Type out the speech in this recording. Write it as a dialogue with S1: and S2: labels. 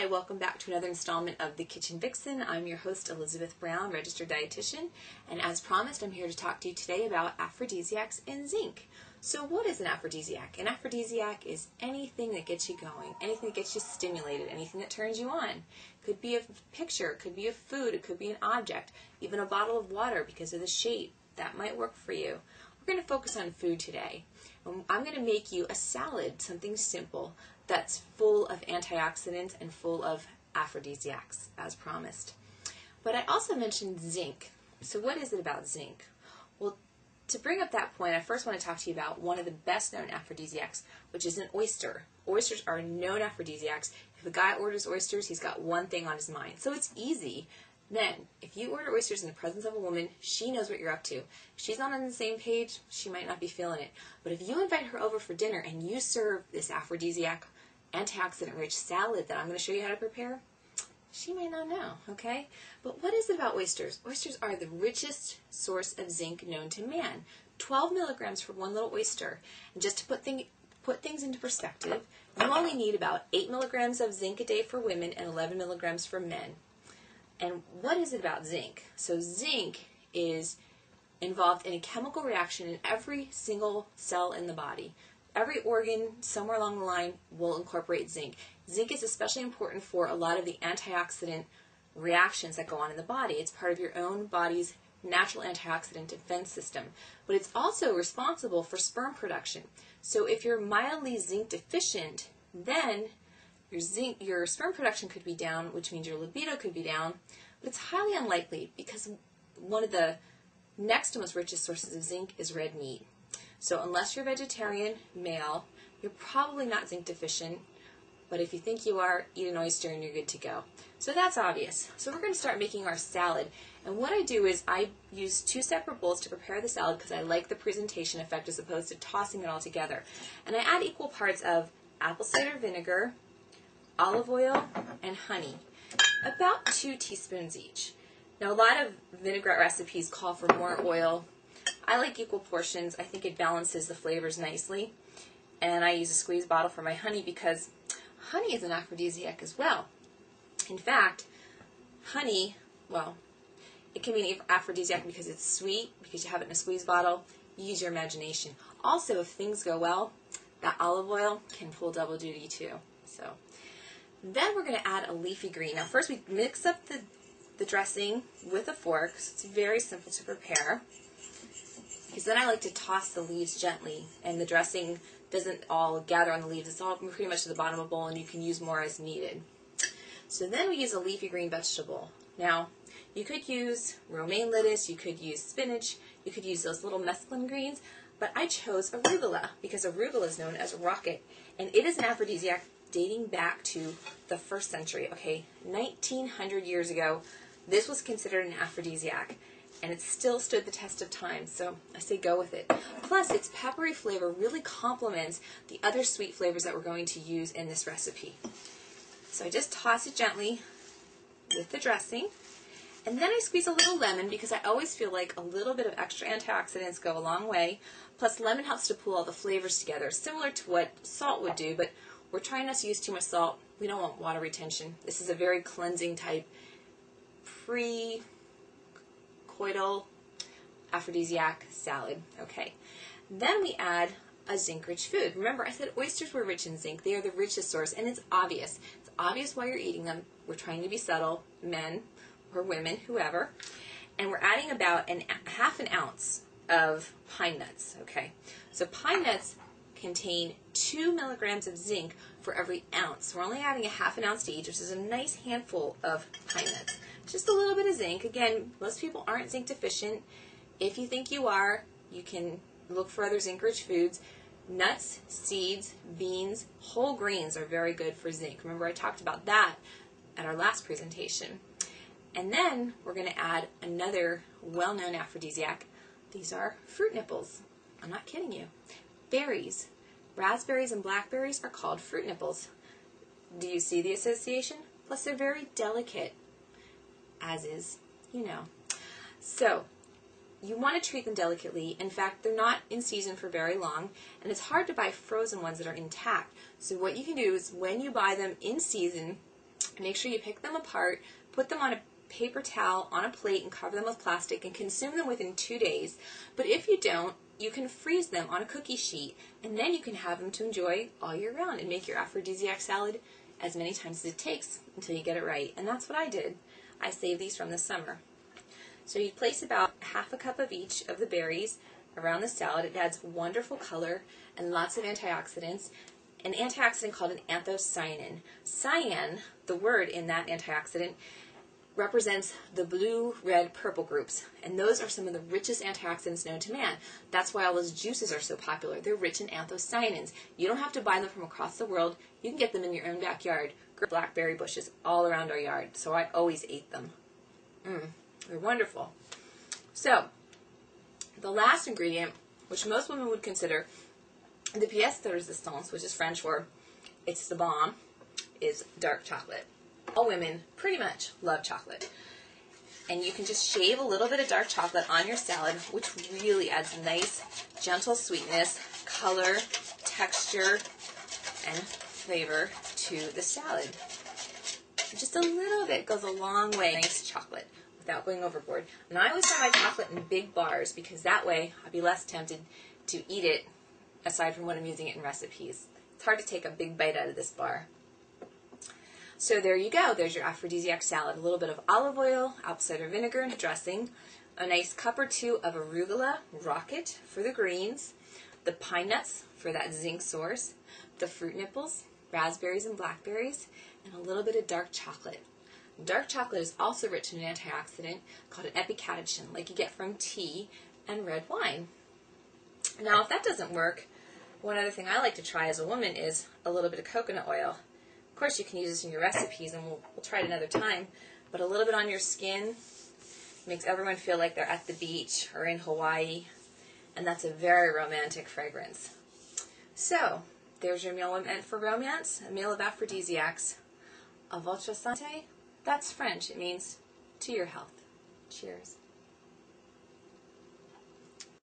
S1: Hi, welcome back to another installment of The Kitchen Vixen. I'm your host, Elizabeth Brown, registered dietitian, and as promised, I'm here to talk to you today about aphrodisiacs and zinc. So what is an aphrodisiac? An aphrodisiac is anything that gets you going, anything that gets you stimulated, anything that turns you on. It could be a picture, it could be a food, it could be an object, even a bottle of water because of the shape. That might work for you. We're going to focus on food today. I'm going to make you a salad, something simple, that's full of antioxidants and full of aphrodisiacs, as promised. But I also mentioned zinc. So what is it about zinc? Well, to bring up that point, I first want to talk to you about one of the best-known aphrodisiacs, which is an oyster. Oysters are known aphrodisiacs. If a guy orders oysters, he's got one thing on his mind. So it's easy. Then, if you order oysters in the presence of a woman, she knows what you're up to. If she's not on the same page, she might not be feeling it. But if you invite her over for dinner and you serve this aphrodisiac, antioxidant-rich salad that I'm going to show you how to prepare, she may not know, okay? But what is it about oysters? Oysters are the richest source of zinc known to man. 12 milligrams for one little oyster. And just to put things into perspective, you only need about 8 milligrams of zinc a day for women and 11 milligrams for men. And what is it about zinc? So zinc is involved in a chemical reaction in every single cell in the body. Every organ somewhere along the line will incorporate zinc. Zinc is especially important for a lot of the antioxidant reactions that go on in the body. It's part of your own body's natural antioxidant defense system. But it's also responsible for sperm production. So if you're mildly zinc deficient, then your sperm production could be down, which means your libido could be down, but it's highly unlikely because one of the next to most richest sources of zinc is red meat. So unless you're vegetarian, male, you're probably not zinc deficient, but if you think you are, eat an oyster and you're good to go. So that's obvious. So we're going to start making our salad, and what I do is I use 2 separate bowls to prepare the salad because I like the presentation effect as opposed to tossing it all together. And I add equal parts of apple cider vinegar, olive oil, and honey, about 2 teaspoons each. Now a lot of vinaigrette recipes call for more oil. I like equal portions. I think it balances the flavors nicely. And I use a squeeze bottle for my honey because honey is an aphrodisiac as well. In fact, honey, well, it can be an aphrodisiac because it's sweet, because you have it in a squeeze bottle. Use your imagination. Also, if things go well, that olive oil can pull double duty too. So then we're going to add a leafy green. Now first we mix up the dressing with a fork. So it's very simple to prepare. Because then I like to toss the leaves gently, and the dressing doesn't all gather on the leaves. It's all pretty much to the bottom of the bowl, and you can use more as needed. So then we use a leafy green vegetable. Now, you could use romaine lettuce, you could use spinach, you could use those little mesclun greens, but I chose arugula because arugula is known as rocket, and it is an aphrodisiac dating back to the 1st century, okay? 1900 years ago, this was considered an aphrodisiac. And it still stood the test of time, so I say go with it. Plus, its peppery flavor really complements the other sweet flavors that we're going to use in this recipe. So I just toss it gently with the dressing, and then I squeeze a little lemon because I always feel like a little bit of extra antioxidants go a long way. Plus, lemon helps to pull all the flavors together, similar to what salt would do, but we're trying not to use too much salt. We don't want water retention. This is a very cleansing type pre-coital aphrodisiac salad. Okay. Then we add a zinc-rich food. Remember, I said oysters were rich in zinc. They are the richest source, and it's obvious. It's obvious why you're eating them. We're trying to be subtle, men or women, whoever. And we're adding about half an ounce of pine nuts. Okay. So pine nuts contain 2 milligrams of zinc for every ounce. We're only adding a half an ounce to each, which is a nice handful of pine nuts. Just a little bit of zinc. Again, most people aren't zinc deficient. If you think you are, you can look for other zinc-rich foods. Nuts, seeds, beans, whole grains are very good for zinc. Remember, I talked about that at our last presentation. And then we're going to add another well-known aphrodisiac. These are fruit nipples. I'm not kidding you. Berries. Raspberries and blackberries are called fruit nipples. Do you see the association? Plus, they're very delicate, as is, you know. So, you want to treat them delicately. In fact, they're not in season for very long, and it's hard to buy frozen ones that are intact. So what you can do is when you buy them in season, Make sure you pick them apart, put them on a paper towel on a plate and cover them with plastic and consume them within 2 days. But if you don't, you can freeze them on a cookie sheet and then you can have them to enjoy all year round and make your aphrodisiac salad as many times as it takes until you get it right. And that's what I did. I saved these from the summer. So you place about half a cup of each of the berries around the salad. It adds wonderful color and lots of antioxidants. An antioxidant called an anthocyanin. Cyan, the word in that antioxidant, represents the blue, red, purple groups. And those are some of the richest antioxidants known to man. That's why all those juices are so popular. They're rich in anthocyanins. You don't have to buy them from across the world. You can get them in your own backyard. Blackberry bushes all around our yard. So I always ate them. They're wonderful. So, the last ingredient, which most women would consider the pièce de résistance, which is French for it's the bomb, is dark chocolate. All women pretty much love chocolate. And you can just shave a little bit of dark chocolate on your salad, which really adds nice, gentle sweetness, color, texture, and flavor to the salad. Just a little bit goes a long way. Nice chocolate without going overboard. And I always have my chocolate in big bars because that way I'll be less tempted to eat it aside from when I'm using it in recipes. It's hard to take a big bite out of this bar. So there you go. There's your aphrodisiac salad. A little bit of olive oil, apple cider vinegar, and dressing. A nice cup or two of arugula rocket for the greens. The pine nuts for that zinc source. The fruit nipples, raspberries and blackberries. And a little bit of dark chocolate. Dark chocolate is also rich in an antioxidant called an epicatechin, like you get from tea and red wine. Now, if that doesn't work, one other thing I like to try as a woman is a little bit of coconut oil. Of course, you can use this in your recipes, and we'll try it another time, but a little bit on your skin makes everyone feel like they're at the beach or in Hawaii, and that's a very romantic fragrance. So, there's your meal meant for romance, a meal of aphrodisiacs. A votre santé, that's French. It means to your health. Cheers.